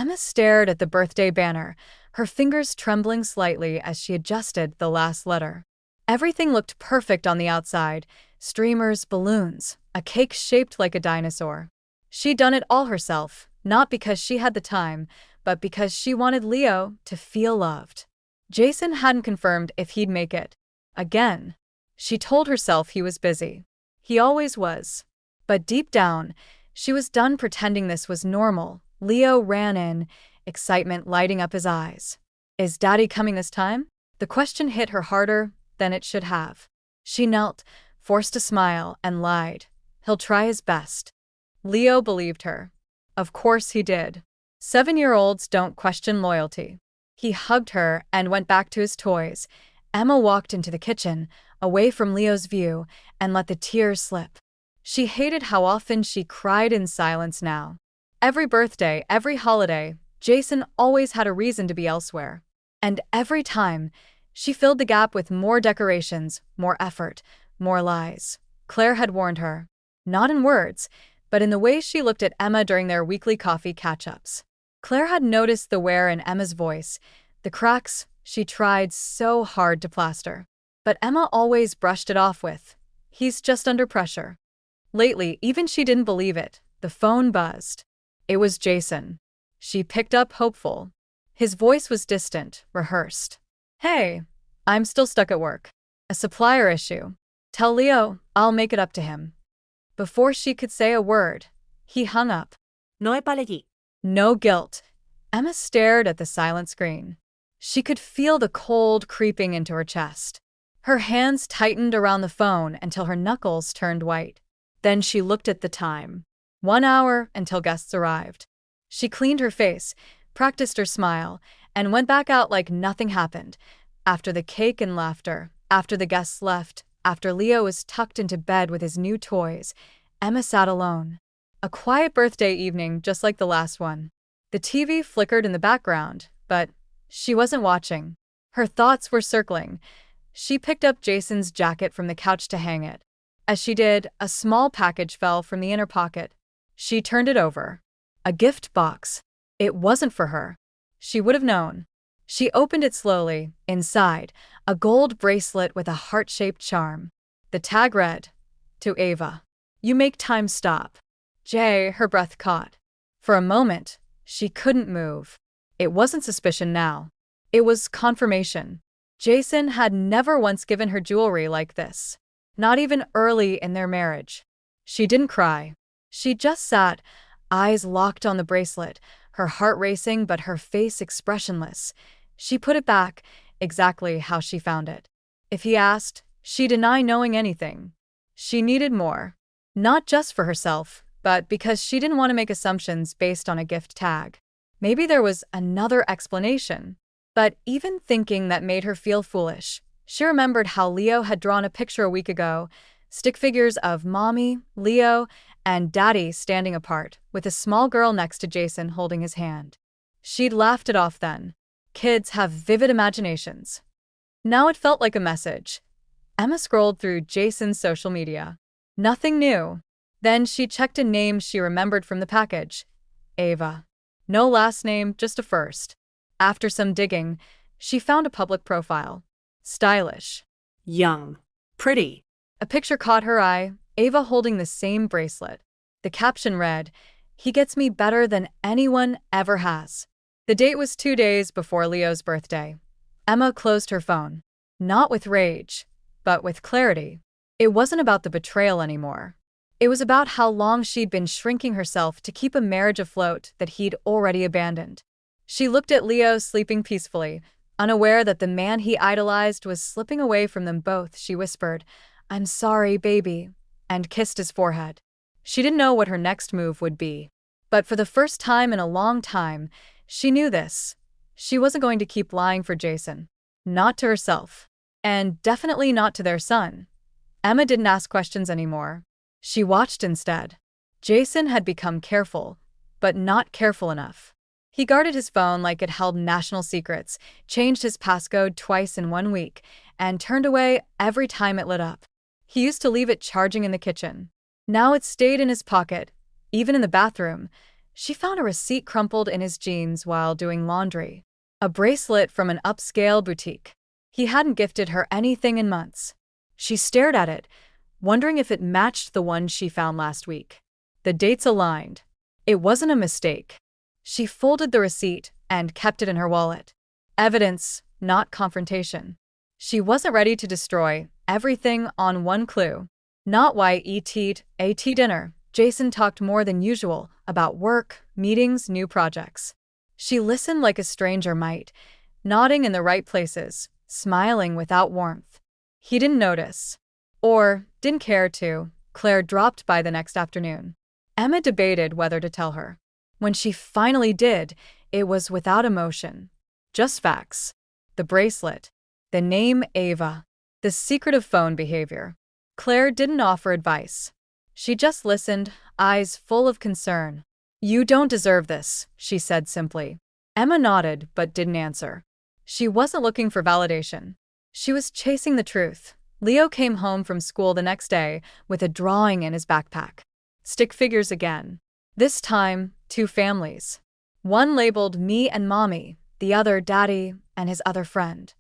Emma stared at the birthday banner, her fingers trembling slightly as she adjusted the last letter. Everything looked perfect on the outside: streamers, balloons, a cake shaped like a dinosaur. She'd done it all herself, not because she had the time, but because she wanted Leo to feel loved. Jason hadn't confirmed if he'd make it. Again. She told herself he was busy. He always was. But deep down, she was done pretending this was normal. Leo ran in, excitement lighting up his eyes. Is Daddy coming this time? The question hit her harder than it should have. She knelt, forced a smile, and lied. He'll try his best. Leo believed her. Of course he did. 7-year-olds don't question loyalty. He hugged her and went back to his toys. Emma walked into the kitchen, away from Leo's view, and let the tears slip. She hated how often she cried in silence now. Every birthday, every holiday, Jason always had a reason to be elsewhere. And every time, she filled the gap with more decorations, more effort, more lies. Claire had warned her. Not in words, but in the way she looked at Emma during their weekly coffee catch-ups. Claire had noticed the wear in Emma's voice, the cracks she tried so hard to plaster. But Emma always brushed it off with, "He's just under pressure." Lately, even she didn't believe it. The phone buzzed. It was Jason. She picked up, hopeful. His voice was distant, rehearsed. "Hey, I'm still stuck at work. A supplier issue. Tell Leo I'll make it up to him." Before she could say a word, he hung up. No apology. No guilt. Emma stared at the silent screen. She could feel the cold creeping into her chest. Her hands tightened around the phone until her knuckles turned white. Then she looked at the time. 1 hour until guests arrived. She cleaned her face, practiced her smile, and went back out like nothing happened. After the cake and laughter, after the guests left, after Leo was tucked into bed with his new toys, Emma sat alone. A quiet birthday evening just like the last one. The TV flickered in the background, but she wasn't watching. Her thoughts were circling. She picked up Jason's jacket from the couch to hang it. As she did, a small package fell from the inner pocket. She turned it over. A gift box. It wasn't for her. She would have known. She opened it slowly. Inside, a gold bracelet with a heart-shaped charm. The tag read, "To Ava. You make time stop." Jay, her breath caught. For a moment, she couldn't move. It wasn't suspicion now. It was confirmation. Jason had never once given her jewelry like this. Not even early in their marriage. She didn't cry. She just sat, eyes locked on the bracelet, her heart racing but her face expressionless. She put it back, exactly how she found it. If he asked, she'd deny knowing anything. She needed more. Not just for herself, but because she didn't want to make assumptions based on a gift tag. Maybe there was another explanation. But even thinking that made her feel foolish. She remembered how Leo had drawn a picture a week ago, stick figures of Mommy, Leo, and Daddy standing apart, with a small girl next to Jason holding his hand. She'd laughed it off then. Kids have vivid imaginations. Now it felt like a message. Emma scrolled through Jason's social media. Nothing new. Then she checked a name she remembered from the package. Ava. No last name, just a first. After some digging, she found a public profile. Stylish. Young. Pretty. A picture caught her eye, Ava holding the same bracelet. The caption read, "He gets me better than anyone ever has." The date was 2 days before Leo's birthday. Emma closed her phone. Not with rage, but with clarity. It wasn't about the betrayal anymore. It was about how long she'd been shrinking herself to keep a marriage afloat that he'd already abandoned. She looked at Leo sleeping peacefully, unaware that the man he idolized was slipping away from them both. She whispered, "I'm sorry, baby," and kissed his forehead. She didn't know what her next move would be. But for the first time in a long time, she knew this. She wasn't going to keep lying for Jason. Not to herself. And definitely not to their son. Emma didn't ask questions anymore. She watched instead. Jason had become careful, but not careful enough. He guarded his phone like it held national secrets, changed his passcode twice in 1 week, and turned away every time it lit up. He used to leave it charging in the kitchen. Now it stayed in his pocket, even in the bathroom. She found a receipt crumpled in his jeans while doing laundry. A bracelet from an upscale boutique. He hadn't gifted her anything in months. She stared at it, wondering if it matched the one she found last week. The dates aligned. It wasn't a mistake. She folded the receipt and kept it in her wallet. Evidence, not confrontation. She wasn't ready to destroy everything on one clue. Not why at dinner. Jason talked more than usual about work, meetings, new projects. She listened like a stranger might, nodding in the right places, smiling without warmth. He didn't notice. Or didn't care to. Claire dropped by the next afternoon. Emma debated whether to tell her. When she finally did, it was without emotion. Just facts. The bracelet. The name Ava. The secret of phone behavior. Claire didn't offer advice. She just listened, eyes full of concern. "You don't deserve this," she said simply. Emma nodded but didn't answer. She wasn't looking for validation. She was chasing the truth. Leo came home from school the next day with a drawing in his backpack. Stick figures again. This time, two families. One labeled me and mommy, the other daddy and his other friend.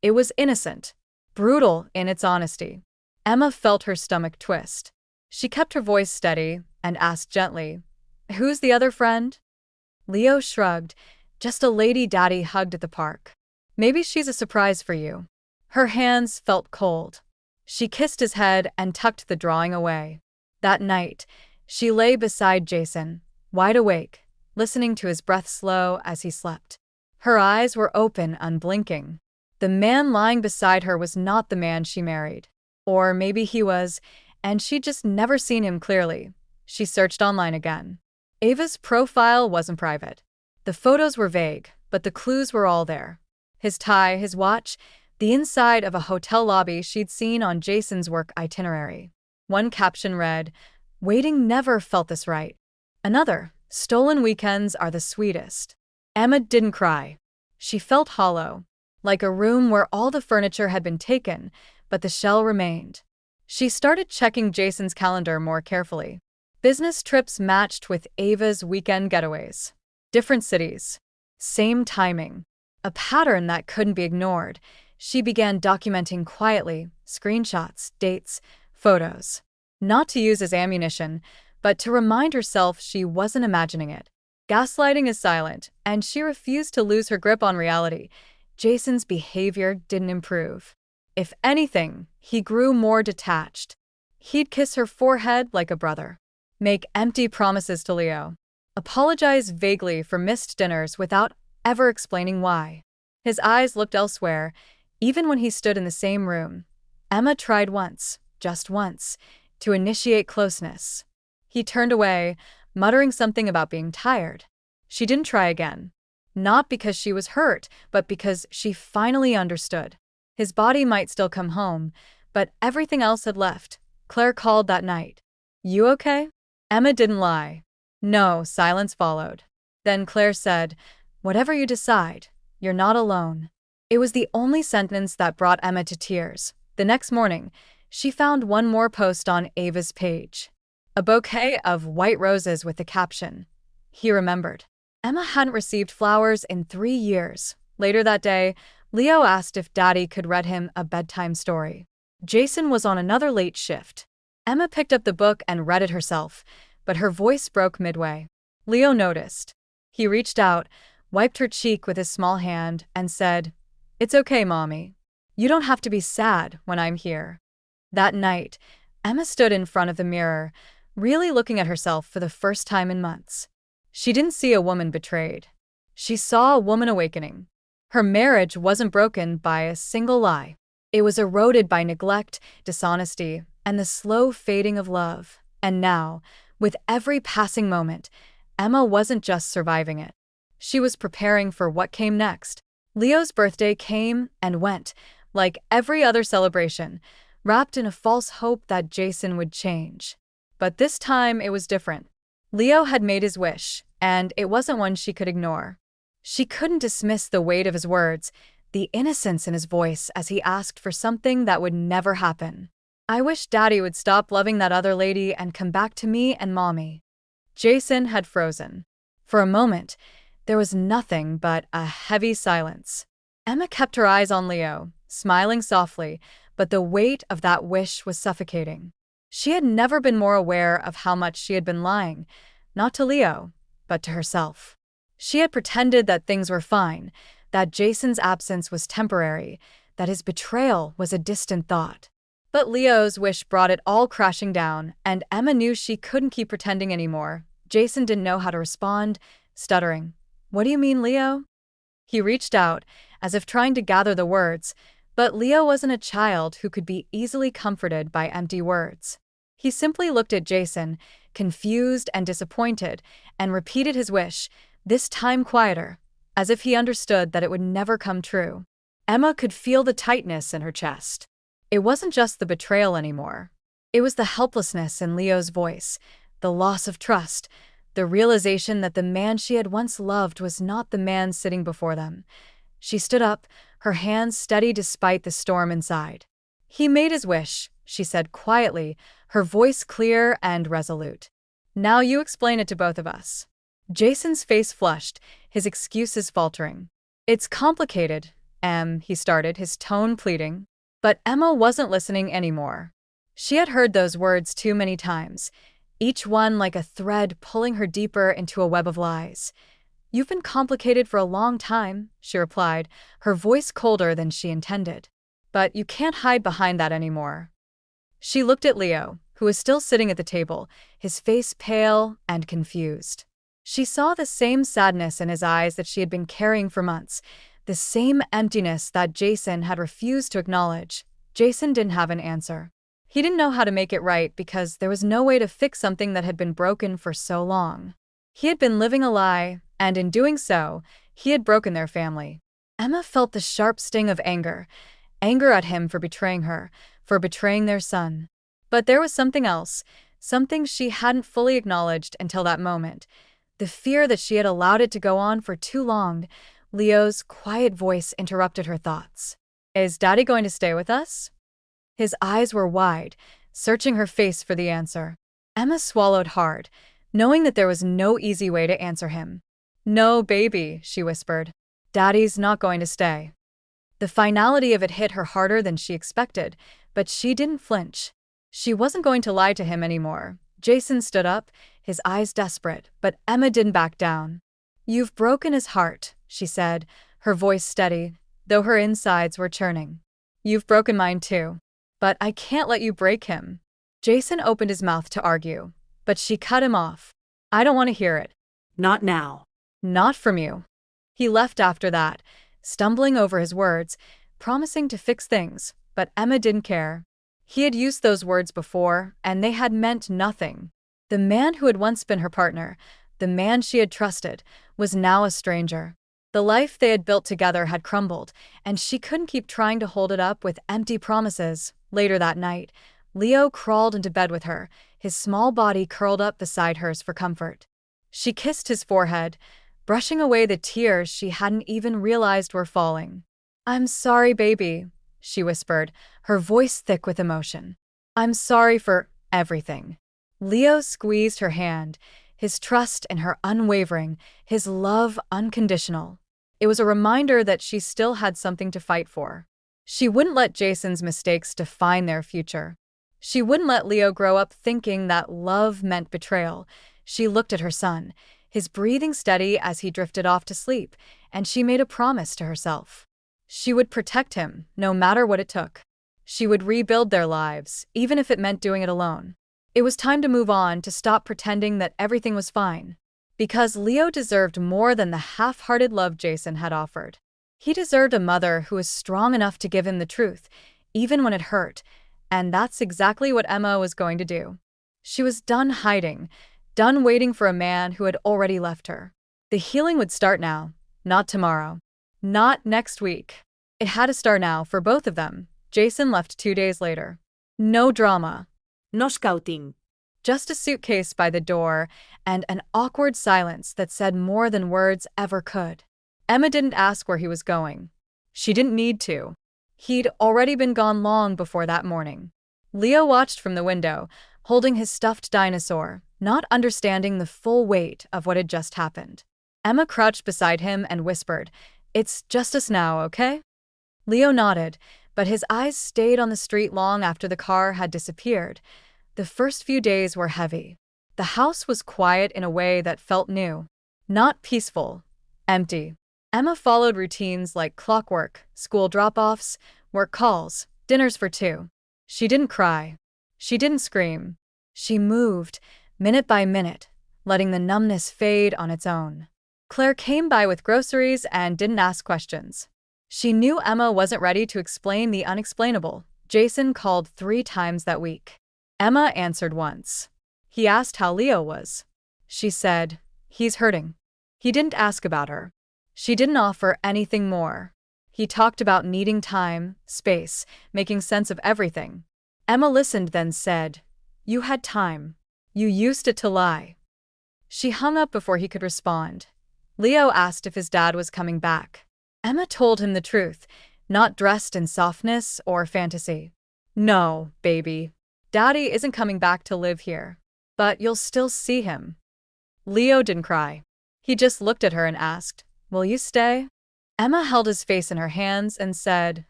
It was innocent, brutal in its honesty. Emma felt her stomach twist. She kept her voice steady and asked gently, "Who's the other friend?" Leo shrugged. "Just a lady daddy hugged at the park. Maybe she's a surprise for you." Her hands felt cold. She kissed his head and tucked the drawing away. That night, she lay beside Jason, wide awake, listening to his breath slow as he slept. Her eyes were open, unblinking. The man lying beside her was not the man she married. Or maybe he was, and she'd just never seen him clearly. She searched online again. Ava's profile wasn't private. The photos were vague, but the clues were all there. His tie, his watch, the inside of a hotel lobby she'd seen on Jason's work itinerary. One caption read, "Waiting never felt this right." Another, "Stolen weekends are the sweetest." Emma didn't cry. She felt hollow, like a room where all the furniture had been taken, but the shell remained. She started checking Jason's calendar more carefully. Business trips matched with Ava's weekend getaways. Different cities. Same timing. A pattern that couldn't be ignored. She began documenting quietly, screenshots, dates, photos. Not to use as ammunition, but to remind herself she wasn't imagining it. Gaslighting is silent, and she refused to lose her grip on reality. Jason's behavior didn't improve. If anything, he grew more detached. He'd kiss her forehead like a brother. Make empty promises to Leo. Apologize vaguely for missed dinners without ever explaining why. His eyes looked elsewhere, even when he stood in the same room. Emma tried once, just once, to initiate closeness. He turned away, muttering something about being tired. She didn't try again. Not because she was hurt, but because she finally understood. His body might still come home, but everything else had left. Claire called that night. "You okay?" Emma didn't lie. No, silence followed. Then Claire said, "Whatever you decide, you're not alone." It was the only sentence that brought Emma to tears. The next morning, she found one more post on Ava's page. A bouquet of white roses with the caption, "He remembered." Emma hadn't received flowers in 3 years. Later that day, Leo asked if Daddy could read him a bedtime story. Jason was on another late shift. Emma picked up the book and read it herself, but her voice broke midway. Leo noticed. He reached out, wiped her cheek with his small hand, and said, "It's okay, Mommy. You don't have to be sad when I'm here." That night, Emma stood in front of the mirror, really looking at herself for the first time in months. She didn't see a woman betrayed. She saw a woman awakening. Her marriage wasn't broken by a single lie. It was eroded by neglect, dishonesty, and the slow fading of love. And now, with every passing moment, Emma wasn't just surviving it. She was preparing for what came next. Leo's birthday came and went, like every other celebration, wrapped in a false hope that Jason would change. But this time it was different. Leo had made his wish, and it wasn't one she could ignore. She couldn't dismiss the weight of his words, the innocence in his voice as he asked for something that would never happen. "I wish Daddy would stop loving that other lady and come back to me and Mommy." Jason had frozen. For a moment, there was nothing but a heavy silence. Emma kept her eyes on Leo, smiling softly, but the weight of that wish was suffocating. She had never been more aware of how much she had been lying, not to Leo, but to herself. She had pretended that things were fine, that Jason's absence was temporary, that his betrayal was a distant thought. But Leo's wish brought it all crashing down, and Emma knew she couldn't keep pretending anymore. Jason didn't know how to respond, stuttering. "What do you mean, Leo?" He reached out, as if trying to gather the words, but Leo wasn't a child who could be easily comforted by empty words. He simply looked at Jason, confused and disappointed, and repeated his wish, this time quieter, as if he understood that it would never come true. Emma could feel the tightness in her chest. It wasn't just the betrayal anymore. It was the helplessness in Leo's voice, the loss of trust, the realization that the man she had once loved was not the man sitting before them. She stood up, her hands steady despite the storm inside. "He made his wish," she said quietly, her voice clear and resolute. "Now you explain it to both of us." Jason's face flushed, his excuses faltering. "It's complicated, he started, his tone pleading. But Emma wasn't listening anymore. She had heard those words too many times, each one like a thread pulling her deeper into a web of lies. "You've been complicated for a long time," she replied, her voice colder than she intended. "But you can't hide behind that anymore." She looked at Leo, who was still sitting at the table, his face pale and confused. She saw the same sadness in his eyes that she had been carrying for months, the same emptiness that Jason had refused to acknowledge. Jason didn't have an answer. He didn't know how to make it right because there was no way to fix something that had been broken for so long. He had been living a lie, and in doing so, he had broken their family. Emma felt the sharp sting of anger at him for betraying her, for betraying their son. But there was something else, something she hadn't fully acknowledged until that moment, the fear that she had allowed it to go on for too long. Leo's quiet voice interrupted her thoughts. "Is Daddy going to stay with us?" His eyes were wide, searching her face for the answer. Emma swallowed hard, knowing that there was no easy way to answer him. "No, baby," she whispered. "Daddy's not going to stay." The finality of it hit her harder than she expected, but she didn't flinch. She wasn't going to lie to him anymore. Jason stood up, his eyes desperate, but Emma didn't back down. "You've broken his heart," she said, her voice steady, though her insides were churning. "You've broken mine too. But I can't let you break him." Jason opened his mouth to argue, but she cut him off. "I don't want to hear it." Not now. "Not from you." He left after that, stumbling over his words, promising to fix things, but Emma didn't care. He had used those words before, and they had meant nothing. The man who had once been her partner, the man she had trusted, was now a stranger. The life they had built together had crumbled, and she couldn't keep trying to hold it up with empty promises. Later that night, Leo crawled into bed with her, his small body curled up beside hers for comfort. She kissed his forehead, brushing away the tears she hadn't even realized were falling. "I'm sorry, baby," she whispered, her voice thick with emotion. "I'm sorry for everything." Leo squeezed her hand, his trust in her unwavering, his love unconditional. It was a reminder that she still had something to fight for. She wouldn't let Jason's mistakes define their future. She wouldn't let Leo grow up thinking that love meant betrayal. She looked at her son, his breathing steady as he drifted off to sleep, and she made a promise to herself. She would protect him, no matter what it took. She would rebuild their lives, even if it meant doing it alone. It was time to move on, to stop pretending that everything was fine. Because Leo deserved more than the half-hearted love Jason had offered. He deserved a mother who was strong enough to give him the truth, even when it hurt, and that's exactly what Emma was going to do. She was done hiding, done waiting for a man who had already left her. The healing would start now, not tomorrow, not next week. It had to start now for both of them. Jason left 2 days later. No drama. No scouting. Just a suitcase by the door and an awkward silence that said more than words ever could. Emma didn't ask where he was going. She didn't need to. He'd already been gone long before that morning. Leo watched from the window, holding his stuffed dinosaur, not understanding the full weight of what had just happened. Emma crouched beside him and whispered, "It's just us now, okay?" Leo nodded, but his eyes stayed on the street long after the car had disappeared. The first few days were heavy. The house was quiet in a way that felt new. Not peaceful, empty. Emma followed routines like clockwork, school drop-offs, work calls, dinners for two. She didn't cry. She didn't scream. She moved, minute by minute, letting the numbness fade on its own. Claire came by with groceries and didn't ask questions. She knew Emma wasn't ready to explain the unexplainable. Jason called 3 times that week. Emma answered once. He asked how Leo was. She said, "He's hurting." He didn't ask about her. She didn't offer anything more. He talked about needing time, space, making sense of everything. Emma listened, then said, "You had time. You used it to lie." She hung up before he could respond. Leo asked if his dad was coming back. Emma told him the truth, not dressed in softness or fantasy. "No, baby. Daddy isn't coming back to live here. But you'll still see him." Leo didn't cry. He just looked at her and asked, "Will you stay?" Emma held his face in her hands and said,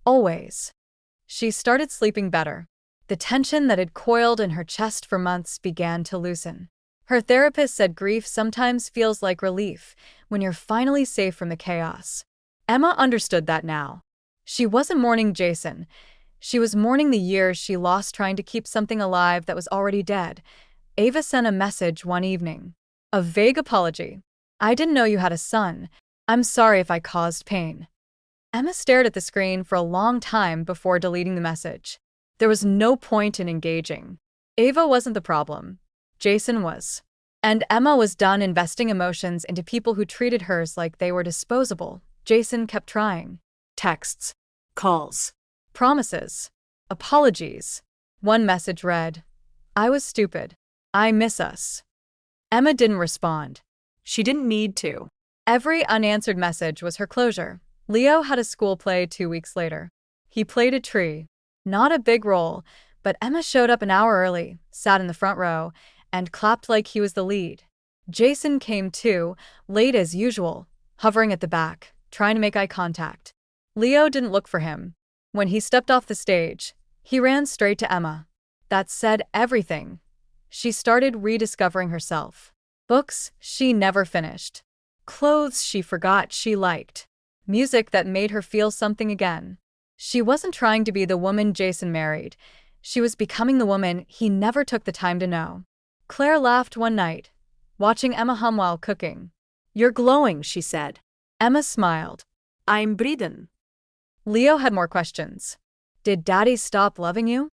"Always." She started sleeping better. The tension that had coiled in her chest for months began to loosen. Her therapist said grief sometimes feels like relief when you're finally safe from the chaos. Emma understood that now. She wasn't mourning Jason. She was mourning the years she lost trying to keep something alive that was already dead. Ava sent a message one evening. A vague apology. "I didn't know you had a son. I'm sorry if I caused pain." Emma stared at the screen for a long time before deleting the message. There was no point in engaging. Ava wasn't the problem. Jason was. And Emma was done investing emotions into people who treated hers like they were disposable. Jason kept trying. Texts. Calls. Promises. Apologies. One message read, "I was stupid. I miss us." Emma didn't respond. She didn't need to. Every unanswered message was her closure. Leo had a school play 2 weeks later. He played a tree. Not a big role, but Emma showed up an hour early, sat in the front row, and clapped like he was the lead. Jason came too, late as usual, hovering at the back, trying to make eye contact. Leo didn't look for him. When he stepped off the stage, he ran straight to Emma. That said everything. She started rediscovering herself. Books she never finished. Clothes she forgot she liked. Music that made her feel something again. She wasn't trying to be the woman Jason married. She was becoming the woman he never took the time to know. Claire laughed one night, watching Emma hum while cooking. "You're glowing," she said. Emma smiled. "I'm breathing." Leo had more questions. "Did Daddy stop loving you?"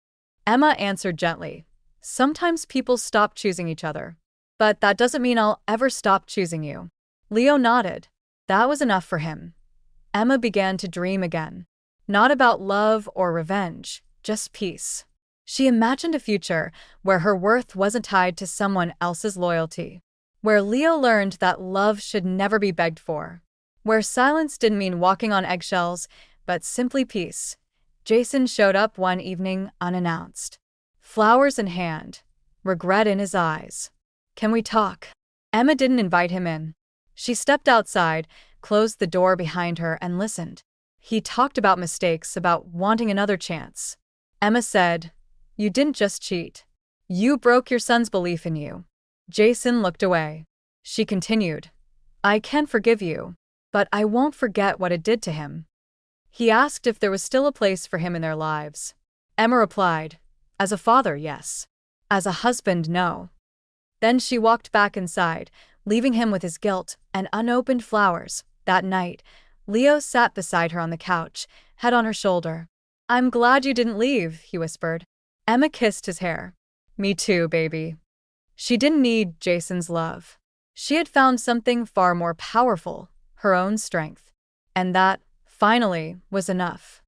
Emma answered gently. "Sometimes people stop choosing each other. But that doesn't mean I'll ever stop choosing you." Leo nodded. That was enough for him. Emma began to dream again. Not about love or revenge, just peace. She imagined a future where her worth wasn't tied to someone else's loyalty. Where Leo learned that love should never be begged for. Where silence didn't mean walking on eggshells, but simply peace. Jason showed up one evening unannounced. Flowers in hand, regret in his eyes. "Can we talk?" Emma didn't invite him in. She stepped outside, closed the door behind her, and listened. He talked about mistakes, about wanting another chance. Emma said, "You didn't just cheat. You broke your son's belief in you." Jason looked away. She continued, "I can forgive you, but I won't forget what it did to him." He asked if there was still a place for him in their lives. Emma replied, "As a father, yes. As a husband, no." Then she walked back inside, leaving him with his guilt and unopened flowers. That night, Leo sat beside her on the couch, head on her shoulder. "I'm glad you didn't leave," he whispered. Emma kissed his hair. "Me too, baby." She didn't need Jason's love. She had found something far more powerful, her own strength. And that, finally, was enough.